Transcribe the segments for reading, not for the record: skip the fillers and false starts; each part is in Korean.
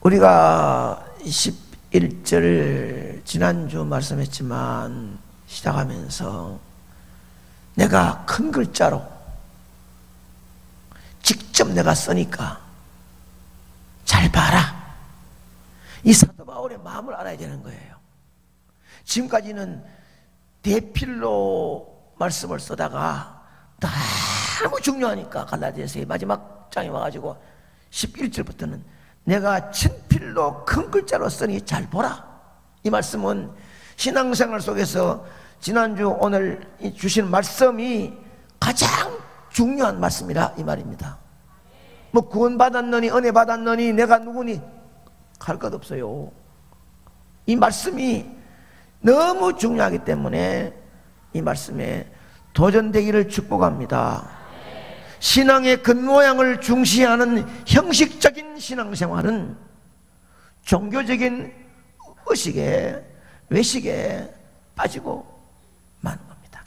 우리가 11절 지난주 말씀했지만 시작하면서 내가 큰 글자로 직접 내가 쓰니까 잘 봐라, 이 사도 바울의 마음을 알아야 되는 거예요. 지금까지는 대필로 말씀을 쓰다가 너무 중요하니까 갈라디아서의 마지막 장에 와가지고 11절부터는 내가 친필로 큰 글자로 쓰니 잘 보라. 이 말씀은 신앙생활 속에서 지난주 오늘 주신 말씀이 가장 중요한 말씀이라 이 말입니다. 뭐 구원 받았느니 은혜 받았느니 내가 누구니 할 것 없어요. 이 말씀이 너무 중요하기 때문에 이 말씀에 도전되기를 축복합니다. 신앙의 겉모양을 중시하는 형식적인 신앙생활은 종교적인 의식에 외식에 빠지고 마는 겁니다.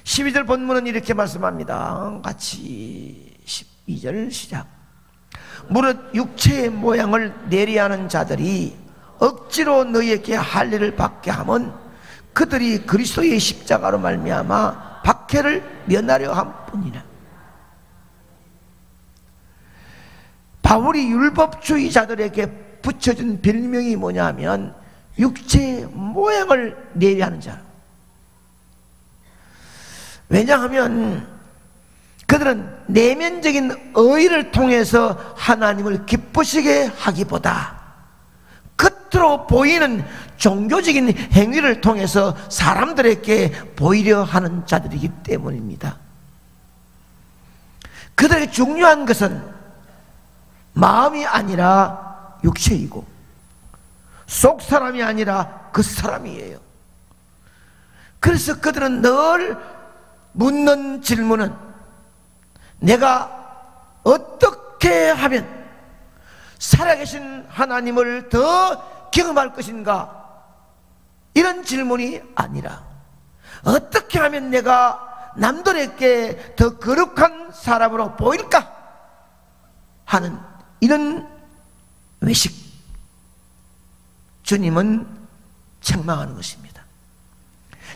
12절 본문은 이렇게 말씀합니다. 같이 12절 시작. 무릇 육체의 모양을 내리하는 자들이 억지로 너희에게 할 일을 받게 하면 그들이 그리스도의 십자가로 말미암아 박해를 면하려 함뿐이라. 바울이 율법주의자들에게 붙여준 별명이 뭐냐면 육체의 모양을 내리하는 자. 왜냐하면 그들은 내면적인 의를 통해서 하나님을 기쁘시게 하기보다 겉으로 보이는 종교적인 행위를 통해서 사람들에게 보이려 하는 자들이기 때문입니다. 그들에게 중요한 것은 마음이 아니라 육체이고 속 사람이 아니라 그 사람이에요. 그래서 그들은 늘 묻는 질문은 내가 어떻게 하면 살아계신 하나님을 더 경험할 것인가, 이런 질문이 아니라 어떻게 하면 내가 남들에게 더 거룩한 사람으로 보일까 하는 이런 외식, 주님은 책망하는 것입니다.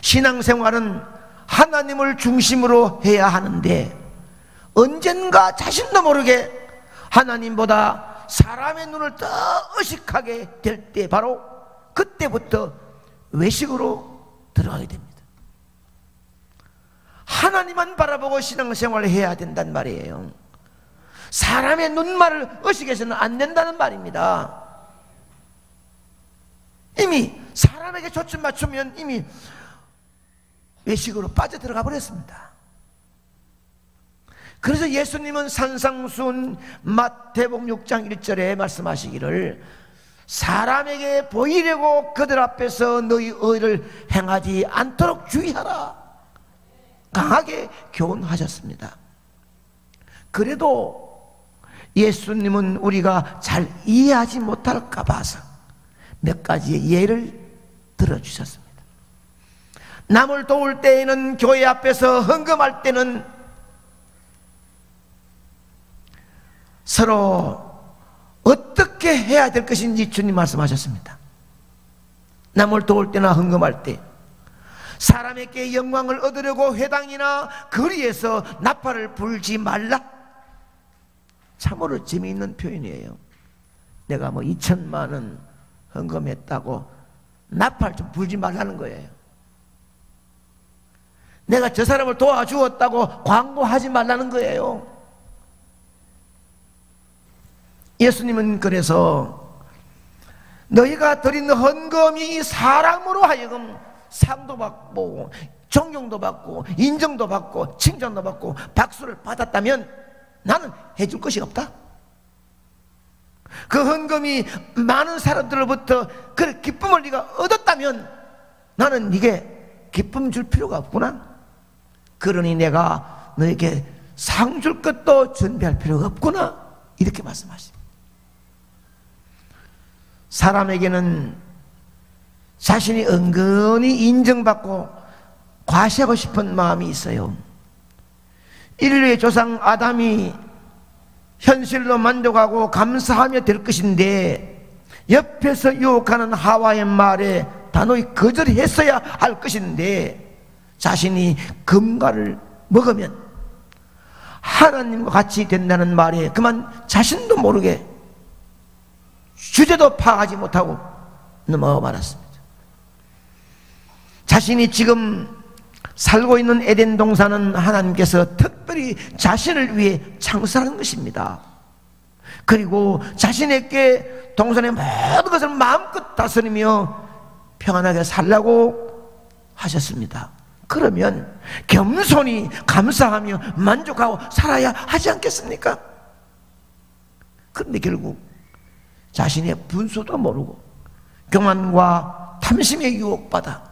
신앙생활은 하나님을 중심으로 해야 하는데 언젠가 자신도 모르게 하나님보다 사람의 눈을 더 의식하게 될 때, 바로 그때부터 외식으로 들어가게 됩니다. 하나님만 바라보고 신앙생활을 해야 된단 말이에요. 사람의 눈말을 의식해서는 안 된다는 말입니다. 이미 사람에게 초점 맞추면 이미 외식으로 빠져들어가 버렸습니다. 그래서 예수님은 산상수훈 마태복음 6장 1절에 말씀하시기를 사람에게 보이려고 그들 앞에서 너희 의를 행하지 않도록 주의하라, 강하게 교훈하셨습니다. 그래도 예수님은 우리가 잘 이해하지 못할까 봐서 몇 가지의 예를 들어주셨습니다. 남을 도울 때에는, 교회 앞에서 헌금할 때는 서로 어떻게 해야 될 것인지 주님 말씀하셨습니다. 남을 도울 때나 헌금할 때 사람에게 영광을 얻으려고 회당이나 거리에서 나팔을 불지 말라. 참으로 재미있는 표현이에요. 내가 뭐 2천만 원 헌금했다고 나팔 좀 불지 말라는 거예요. 내가 저 사람을 도와주었다고 광고하지 말라는 거예요. 예수님은 그래서 너희가 드리는 헌금이 사람으로 하여금 상도 받고 존경도 받고 인정도 받고 칭찬도 받고 박수를 받았다면 나는 해줄 것이 없다. 그 헌금이 많은 사람들로부터 그 기쁨을 네가 얻었다면 나는 네게 기쁨 줄 필요가 없구나. 그러니 내가 너에게 상 줄 것도 준비할 필요가 없구나, 이렇게 말씀하십니다. 사람에게는 자신이 은근히 인정받고 과시하고 싶은 마음이 있어요. 인류의 조상 아담이 현실로 만족하고 감사하며 될 것인데 옆에서 유혹하는 하와의 말에 단호히 거절했어야 할 것인데 자신이 금과를 먹으면 하나님과 같이 된다는 말에 그만 자신도 모르게 주제도 파악하지 못하고 넘어가 말았습니다. 자신이 지금 살고 있는 에덴 동산은 하나님께서 특별히 자신을 위해 창설한 것입니다. 그리고 자신에게 동산의 모든 것을 마음껏 다스리며 평안하게 살라고 하셨습니다. 그러면 겸손히 감사하며 만족하고 살아야 하지 않겠습니까? 그런데 결국 자신의 분수도 모르고 교만과 탐심에 유혹받아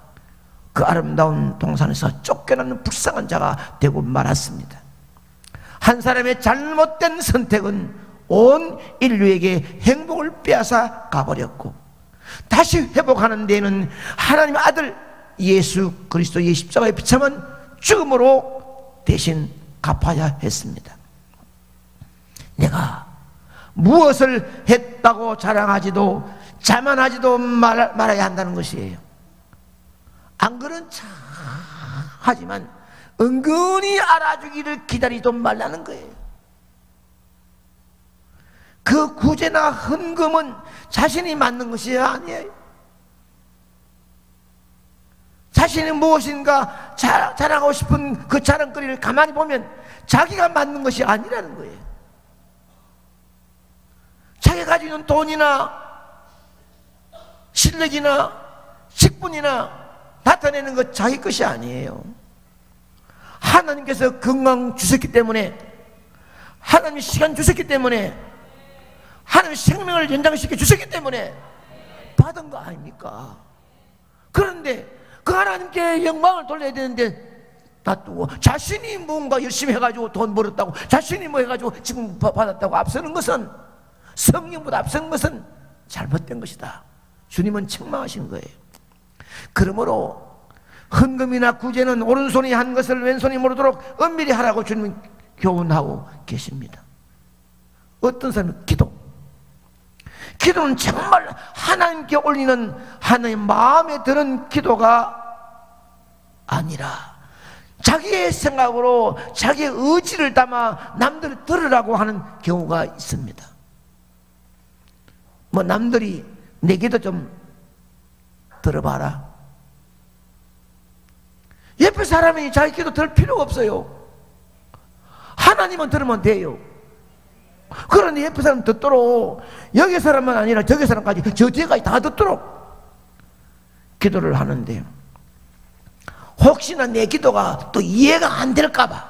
그 아름다운 동산에서 쫓겨나는 불쌍한 자가 되고 말았습니다. 한 사람의 잘못된 선택은 온 인류에게 행복을 빼앗아 가버렸고 다시 회복하는 데에는 하나님의 아들 예수 그리스도의 십자가의 비참한 죽음으로 대신 갚아야 했습니다. 내가 무엇을 했다고 자랑하지도 자만하지도 말아야 한다는 것이에요. 안 그런 척 하지만 은근히 알아주기를 기다리도 말라는 거예요. 그 구제나 헌금은 자신이 맞는 것이 아니에요. 자신이 무엇인가 자랑하고 싶은 그 자랑거리를 가만히 보면 자기가 맞는 것이 아니라는 거예요. 자기가 가지고 있는 돈이나 실력이나 직분이나 나타내는 것 자기 것이 아니에요. 하나님께서 건강 주셨기 때문에, 하나님이 시간 주셨기 때문에, 하나님이 생명을 연장시켜 주셨기 때문에 받은 거 아닙니까? 그런데 그 하나님께 영광을 돌려야 되는데 놔두고 자신이 뭔가 열심히 해가지고 돈 벌었다고, 자신이 뭐 해가지고 지금 받았다고 앞서는 것은, 성령보다 앞서는 것은 잘못된 것이다. 주님은 책망하신 거예요. 그러므로 헌금이나 구제는 오른손이 한 것을 왼손이 모르도록 엄밀히 하라고 주님은 교훈하고 계십니다. 어떤 사람은 기도는 정말 하나님께 올리는 하나님 마음에 드는 기도가 아니라 자기의 생각으로 자기의 의지를 담아 남들이 들으라고 하는 경우가 있습니다. 뭐 남들이 내 기도 좀 들어봐라. 옆에 사람이 자기 기도 들을 필요가 없어요. 하나님은 들으면 돼요. 그런데 옆에 사람 듣도록, 여기 사람만 아니라 저기 사람까지, 저 뒤에까지 다 듣도록 기도를 하는데, 혹시나 내 기도가 또 이해가 안 될까봐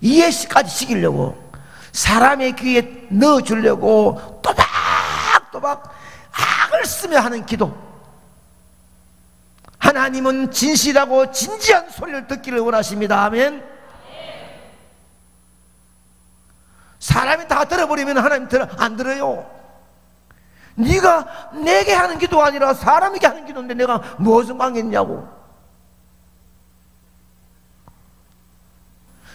이해까지 시키려고 사람의 귀에 넣어주려고 또박또박 악을 쓰며 하는 기도. 하나님은 진실하고 진지한 소리를 듣기를 원하십니다. 아멘. 사람이 다 들어버리면 하나님 안 들어요. 네가 내게 하는 기도가 아니라 사람에게 하는 기도인데 내가 무엇을 망했냐고.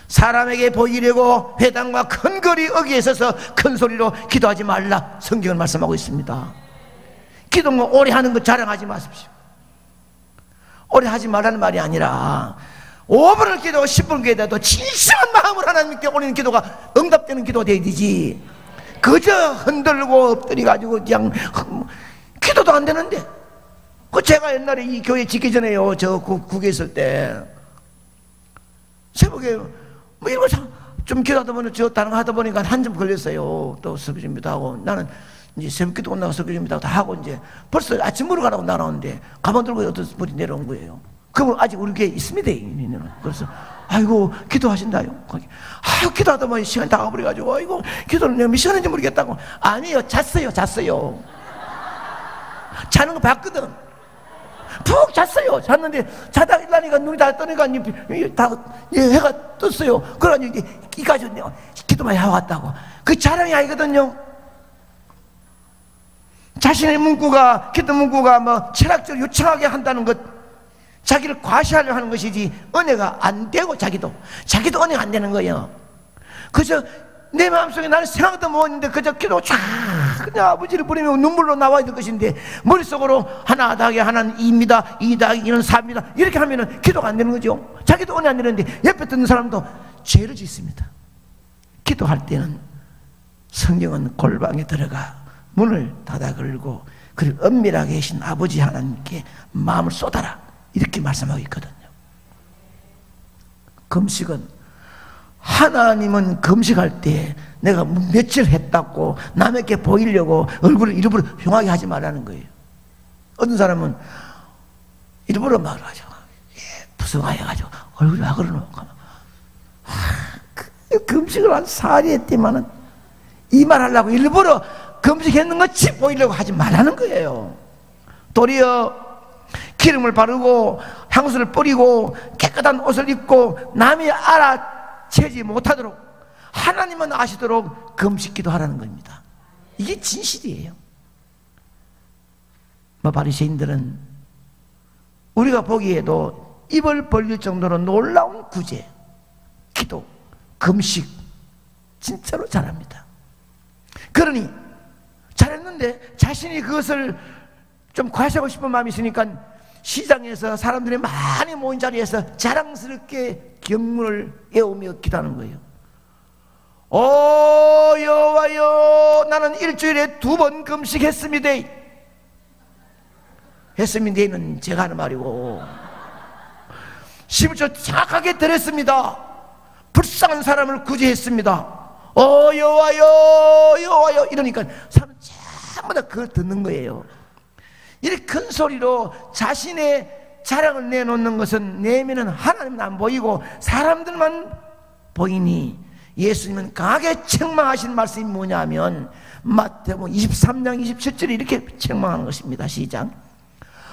사람에게 보이려고 회당과 큰 거리 어귀에 서서 큰 소리로 기도하지 말라, 성경은 말씀하고 있습니다. 기도는 오래 하는 거 자랑하지 마십시오. 오래 하지 말라는 말이 아니라 5분을 기도하고 10분 기도해도 진심한 마음으로 하나님께 올리는 기도가 응답되는 기도가 되어야 되지, 그저 흔들고 엎드려가지고 그냥 기도도 안 되는데. 그 제가 옛날에 이 교회 짓기 전에요, 저 국에 있을 때 새벽에 뭐 이런 거 좀 기도하다 보니 저 다른 거 하다 보니까 한참 걸렸어요. 또 설교 준비도 하고, 나는 이제 새벽 기도 끝나고 설교 준비도 다 하고 이제 벌써 아침 먹으러 가라고 나가는데 가방 들고 어떤 분이 내려온 거예요. 그분 아직 우리 교회에 있습니다. 그래서 아이고 기도하신다요. 거기 기도하다 보니 시간이 다 가버려가지고 아이고 기도를 내가 몇 시간인지 모르겠다고. 아니요, 잤어요. 자는 거 봤거든. 푹 잤어요. 잤는데 자다 일어나니까 눈이 다 뜨니까 다 해가 떴어요. 그러니까 이까지 기도만 해왔다고. 그 자랑이 아니거든요. 자신의 문구가, 기도 문구가 뭐 철학적으로 유창하게 한다는 것, 자기를 과시하려 하는 것이지 은혜가 안 되고, 자기도 은혜가 안 되는 거예요. 그래서 내 마음속에 나는 생각도 못 했는데 그저 기도 쫙 그냥 아버지를 부르면 눈물로 나와야 될 것인데 머릿속으로 하나 더하기 하나는 2입니다, 2 더하기 2는 4입니다 이렇게 하면은 기도가 안 되는 거죠. 자기도 은혜 안 되는데 옆에 듣는 사람도 죄를 짓습니다. 기도할 때는 성경은 골방에 들어가 문을 닫아 걸고 그리고 은밀하게 계신 아버지 하나님께 마음을 쏟아라 이렇게 말씀하고 있거든요. 금식은 하나님은 금식할 때 내가 며칠 했다고 남에게 보이려고 얼굴을 일부러 흉하게 하지 말라는 거예요. 어떤 사람은 일부러 말하죠. 부성하여가지고 얼굴이 와 그러노. 금식을 한 4일 했지만은 이 말 하려고 일부러 금식했는 것이 보이려고 하지 말라는 거예요. 도리어 기름을 바르고 향수를 뿌리고 깨끗한 옷을 입고 남이 알아채지 못하도록 하나님은 아시도록 금식기도 하라는 겁니다. 이게 진실이에요. 바리새인들은 우리가 보기에도 입을 벌릴 정도로 놀라운 구제, 기도, 금식 진짜로 잘합니다. 그러니 잘했는데 자신이 그것을 좀 과시하고 싶은 마음이 있으니까 시장에서 사람들이 많이 모인 자리에서 자랑스럽게 경문을 외우며 기도하는 거예요. 오 여호와여 나는 일주일에 2번 금식했습니다. 했습니다는 제가 하는 말이고 11조 정확하게 드렸습니다. 불쌍한 사람을 구제했습니다. 오 여호와여 여호와여 이러니까 사람은 전부 다 그걸 듣는 거예요. 이렇게 큰 소리로 자신의 자랑을 내놓는 것은 내면은 하나님은 안 보이고 사람들만 보이니 예수님은 강하게 책망하신 말씀이 뭐냐면 마태복음 23장 27절에 이렇게 책망하는 것입니다. 시작.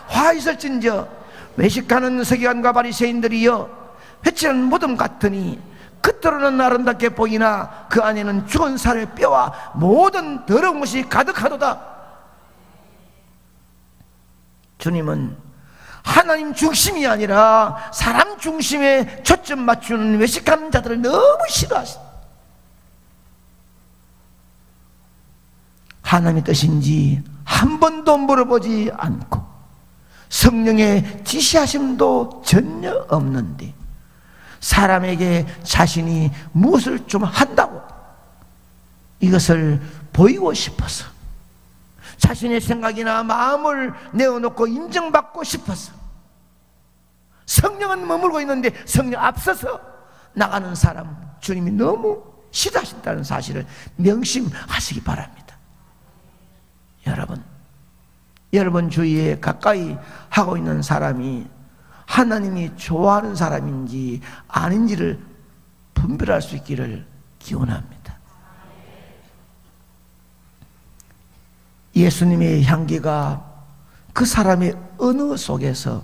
화 있을진저 외식하는 서기관과 바리새인들이여 회칠한 무덤 같으니 겉으로는 아름답게 보이나 그 안에는 죽은 살의 뼈와 모든 더러운 것이 가득하도다. 주님은 하나님 중심이 아니라 사람 중심에 초점 맞추는 외식하는 자들을 너무 싫어하십니다. 하나님의 뜻인지 한 번도 물어보지 않고 성령의 지시하심도 전혀 없는데 사람에게 자신이 무엇을 좀 한다고 이것을 보이고 싶어서 자신의 생각이나 마음을 내어놓고 인정받고 싶어서 성령은 머물고 있는데 성령 앞서서 나가는 사람 주님이 너무 싫어하신다는 사실을 명심하시기 바랍니다. 여러분 주위에 가까이 하고 있는 사람이 하나님이 좋아하는 사람인지 아닌지를 분별할 수 있기를 기원합니다. 예수님의 향기가 그 사람의 언어 속에서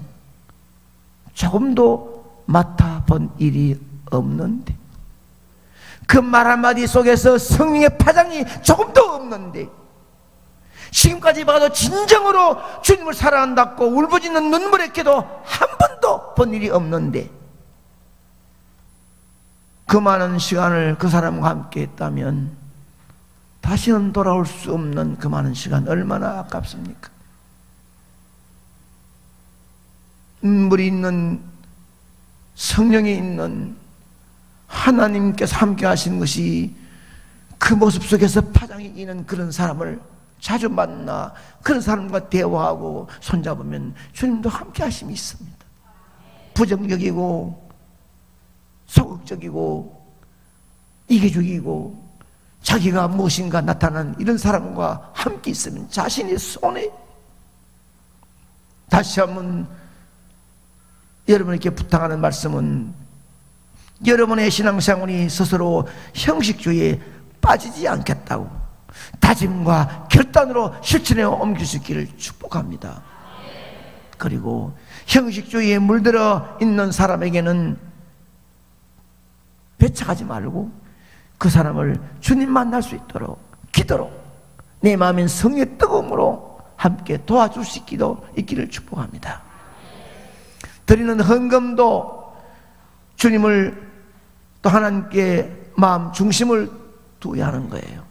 조금도 맡아본 일이 없는데 그 말 한마디 속에서 성령의 파장이 조금도 없는데 지금까지 봐도 진정으로 주님을 사랑한다고 울부짖는 눈물의 기도 한 번도 본 일이 없는데 그 많은 시간을 그 사람과 함께 했다면 다시는 돌아올 수 없는 그 많은 시간 얼마나 아깝습니까? 눈물이 있는 성령이 있는 하나님께서 함께 하신 것이 그 모습 속에서 파장이 있는 그런 사람을 자주 만나 그런 사람과 대화하고 손잡으면 주님도 함께 하심이 있습니다. 부정적이고 소극적이고 이기주의고 자기가 무엇인가 나타나는 이런 사람과 함께 있으면 자신이 손해. 다시 한번 여러분에게 부탁하는 말씀은 여러분의 신앙생활이 스스로 형식주의에 빠지지 않겠다고 다짐과 결단으로 실천에 옮길 수 있기를 축복합니다. 그리고 형식주의에 물들어 있는 사람에게는 배척하지 말고 그 사람을 주님 만날 수 있도록 기도로 내 마음엔 성의 뜨거움으로 함께 도와줄 수 있기를 축복합니다. 드리는 헌금도 주님을 또 하나님께 마음 중심을 두어야 하는 거예요.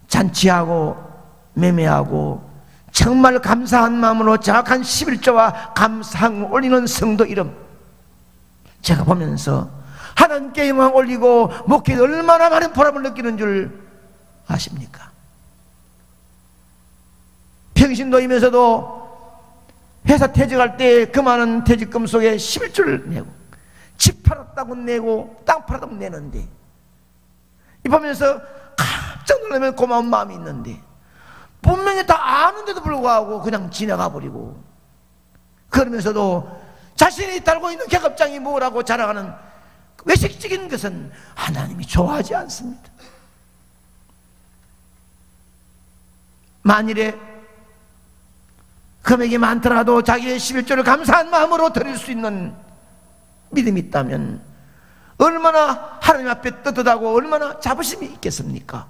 잔치하고 매매하고 정말 감사한 마음으로 정확한 11조와 감사함을 올리는 성도 이름, 제가 보면서 하나님께 영광 올리고 목회에 얼마나 많은 보람을 느끼는 줄 아십니까? 평신도이면서도 회사 퇴직할 때 그 많은 퇴직금 속에 11조를 내고, 집 팔았다고 내고 땅 팔았다고 내는데, 이 보면서 깜짝 놀라면 고마운 마음이 있는데, 분명히 다 아는데도 불구하고 그냥 지나가 버리고, 그러면서도 자신이 달고 있는 계급장이 뭐라고 자랑하는 외식적인 것은 하나님이 좋아하지 않습니다. 만일에 금액이 많더라도 자기의 11조를 감사한 마음으로 드릴 수 있는 믿음이 있다면 얼마나 하나님 앞에 떳떳하고 얼마나 자부심이 있겠습니까?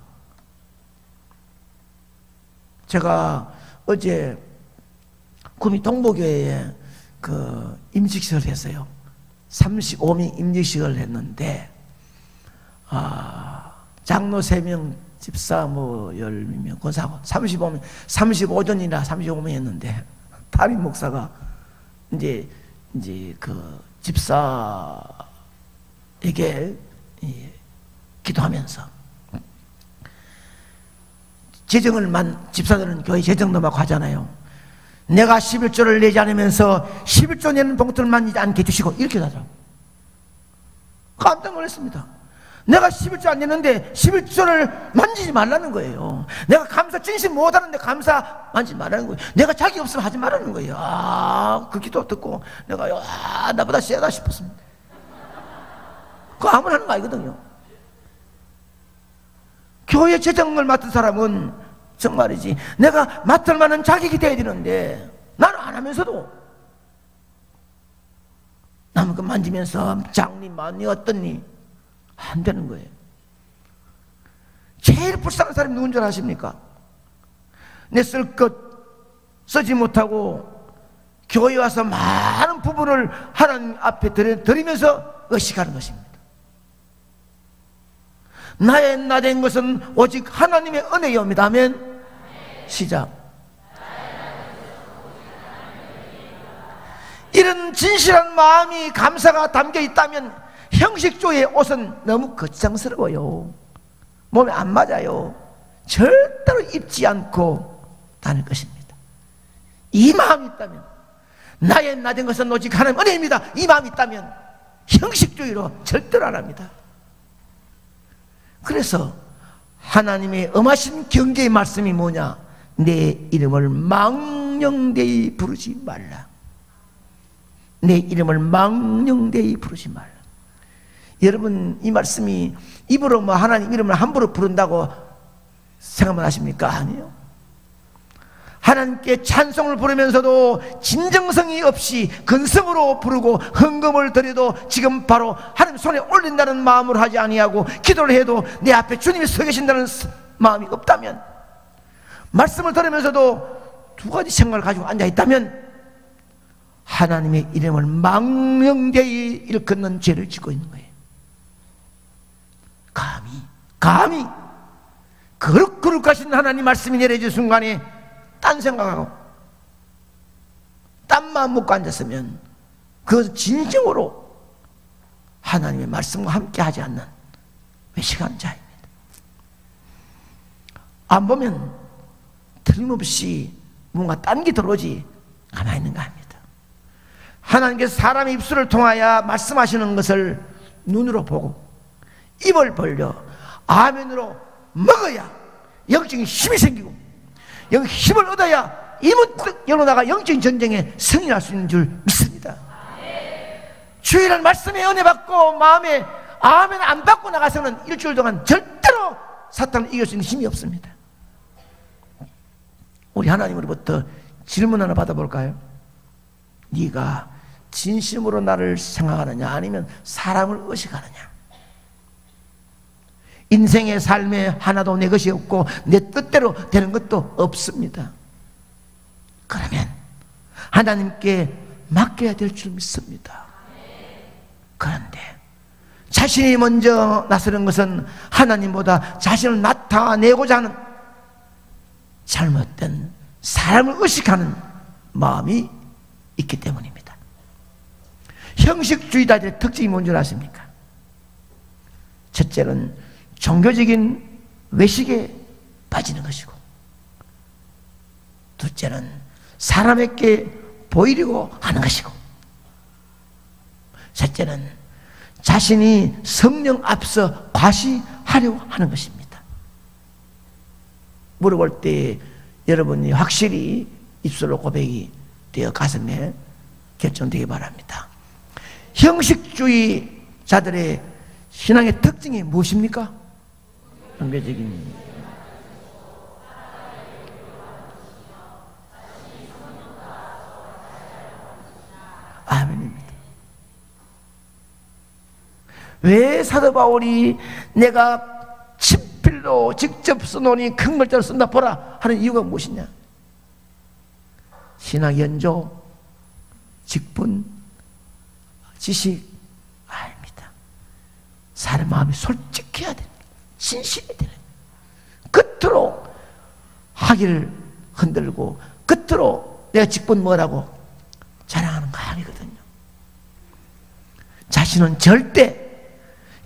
제가 어제 구미 동보교회에 그 임직식을 했어요. 35명 임직식을 했는데, 장로 3명, 집사 뭐 10명, 권사고 35명, 35전이나 35명 했는데, 담임 목사가 이제 그 집사에게 기도하면서, 집사들은 교회 재정도 막 하잖아요. 내가 11조를 내지 않으면서 11조 내는 봉투를 만지지 않게 해주시고, 이렇게 하더라고. 깜짝 놀랐습니다. 내가 11조 안 내는데 11조를 만지지 말라는 거예요. 내가 감사 진심 못하는데 감사 만지지 말라는 거예요. 내가 자기 없으면 하지 말라는 거예요. 그 기도 듣고 내가 나보다 세다 싶었습니다. 그거 아무나 하는 거 아니거든요. 교회 재정을 맡은 사람은 정말이지, 내가 맡을 만한 자격이 돼야 되는데 나는 안 하면서도 남은 거 만지면서 장님만이 어떻니 안 되는 거예요. 제일 불쌍한 사람이 누군 줄 아십니까? 내 쓸 것 쓰지 못하고 교회 와서 많은 부분을 하나님 앞에 드리면서 의식하는 것입니다. 나의 나된 것은 오직 하나님의 은혜이옵니다. 아멘. 시작. 이런 진실한 마음이, 감사가 담겨 있다면 형식주의 옷은 너무 거창스러워요. 몸에 안 맞아요. 절대로 입지 않고 다닐 것입니다. 이 마음이 있다면, 나의 나된 것은 오직 하나님의 은혜입니다, 이 마음이 있다면 형식주의로 절대로 안 합니다. 그래서 하나님의 엄하신 경계의 말씀이 뭐냐? 내 이름을 망령되이 부르지 말라. 내 이름을 망령되이 부르지 말라. 여러분, 이 말씀이 입으로 뭐 하나님 이름을 함부로 부른다고 생각만 하십니까? 아니요. 하나님께 찬송을 부르면서도 진정성이 없이 근성으로 부르고 헌금을 드려도 지금 바로 하나님 손에 올린다는 마음으로 하지 아니하고, 기도를 해도 내 앞에 주님이 서 계신다는 마음이 없다면, 말씀을 들으면서도 두 가지 생각을 가지고 앉아있다면 하나님의 이름을 망령되이 일컫는 죄를 짓고 있는 거예요. 감히 거룩하신 하나님 말씀이 내려질 순간에 딴 생각하고 딴 마음 먹고 앉았으면 그 진정으로 하나님의 말씀과 함께 하지 않는 외식하는 자입니다. 안 보면 틀림없이 뭔가 딴 게 들어오지 가만히 있는가 합니다. 하나님께서 사람의 입술을 통하여 말씀하시는 것을 눈으로 보고 입을 벌려 아멘으로 먹어야 영적인 힘이 생기고, 영 힘을 얻어야 이문득 열어나가 영적인 전쟁에 승리할 수 있는 줄 믿습니다. 주일날 말씀에 은혜 받고 마음에 아멘 안 받고 나가서는 일주일 동안 절대로 사탄을 이길 수 있는 힘이 없습니다. 우리 하나님으로부터 질문 하나 받아볼까요? 네가 진심으로 나를 생각하느냐, 아니면 사람을 의식하느냐? 인생의 삶에 하나도 내 것이 없고 내 뜻대로 되는 것도 없습니다. 그러면 하나님께 맡겨야 될 줄 믿습니다. 그런데 자신이 먼저 나서는 것은 하나님보다 자신을 나타내고자 하는 잘못된 사람을 의식하는 마음이 있기 때문입니다. 형식주의자들의 특징이 뭔지 아십니까? 첫째는 종교적인 외식에 빠지는 것이고, 둘째는 사람에게 보이려고 하는 것이고, 셋째는 자신이 성령 앞서 과시하려고 하는 것입니다. 물어볼 때 여러분이 확실히 입술로 고백이 되어 가슴에 결정되기 바랍니다. 형식주의자들의 신앙의 특징이 무엇입니까? 종교적인 아멘입니다. 왜 사도 바울이 내가 친필로 직접 써놓으니 큰 글자로 쓴다 보라 하는 이유가 무엇이냐? 신학 연조, 직분, 지식 아닙니다. 사람 마음이 솔직해야 됩니다. 진실해야 돼요. 겉으로 하기를 흔들고 겉으로 내가 직분 뭐라고 자랑하는 거 아니거든요. 자신은 절대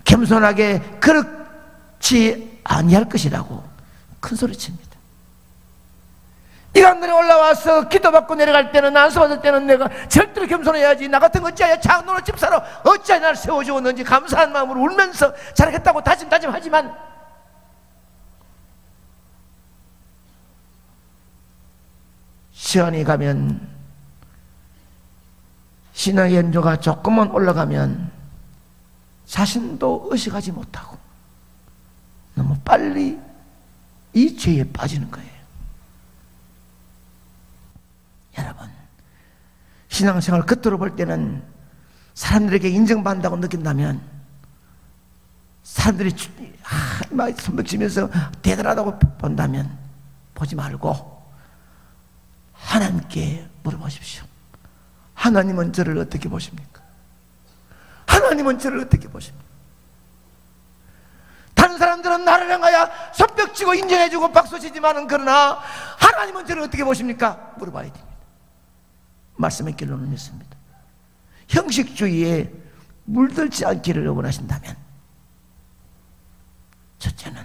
겸손하게 그렇지 아니할 것이라고 큰 소리 칩니다. 이 강단에 올라와서 기도받고 내려갈 때는, 안수 받을 때는 내가 절대로 겸손해야지, 나 같은 어찌하여 장로로 집사로 어찌하여 나를 세워주었는지 감사한 마음으로 울면서 잘하겠다고 다짐하지만 시간이 가면, 신앙의 연조가 조금만 올라가면 자신도 의식하지 못하고 너무 빨리 이 죄에 빠지는 거예요. 여러분, 신앙생활 겉으로 볼 때는 사람들에게 인정받는다고 느낀다면, 사람들이 막 손뼉치면서 대단하다고 본다면 보지 말고 하나님께 물어보십시오. 하나님은 저를 어떻게 보십니까? 하나님은 저를 어떻게 보십니까? 다른 사람들은 나를 향하여 손뼉치고 인정해주고 박수치지만은, 그러나 하나님은 저를 어떻게 보십니까? 물어봐야 됩니다. 말씀의 결론은 있습니다. 형식주의에 물들지 않기를 원하신다면, 첫째는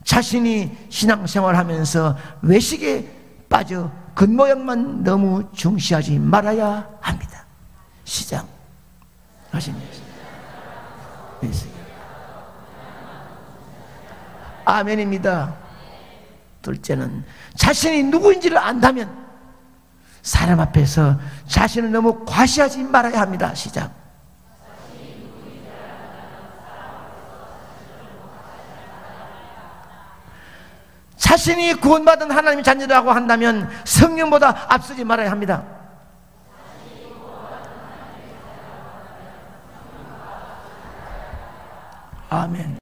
자신이 신앙생활하면서 외식에 빠져 겉모양만 너무 중시하지 말아야 합니다. 시작. 아멘입니다. 둘째는 자신이 누구인지를 안다면 사람 앞에서 자신을 너무 과시하지 말아야 합니다. 시작. 자신이 구원받은 하나님의 자녀라고 한다면 성령보다 앞서지 말아야 합니다. 아멘.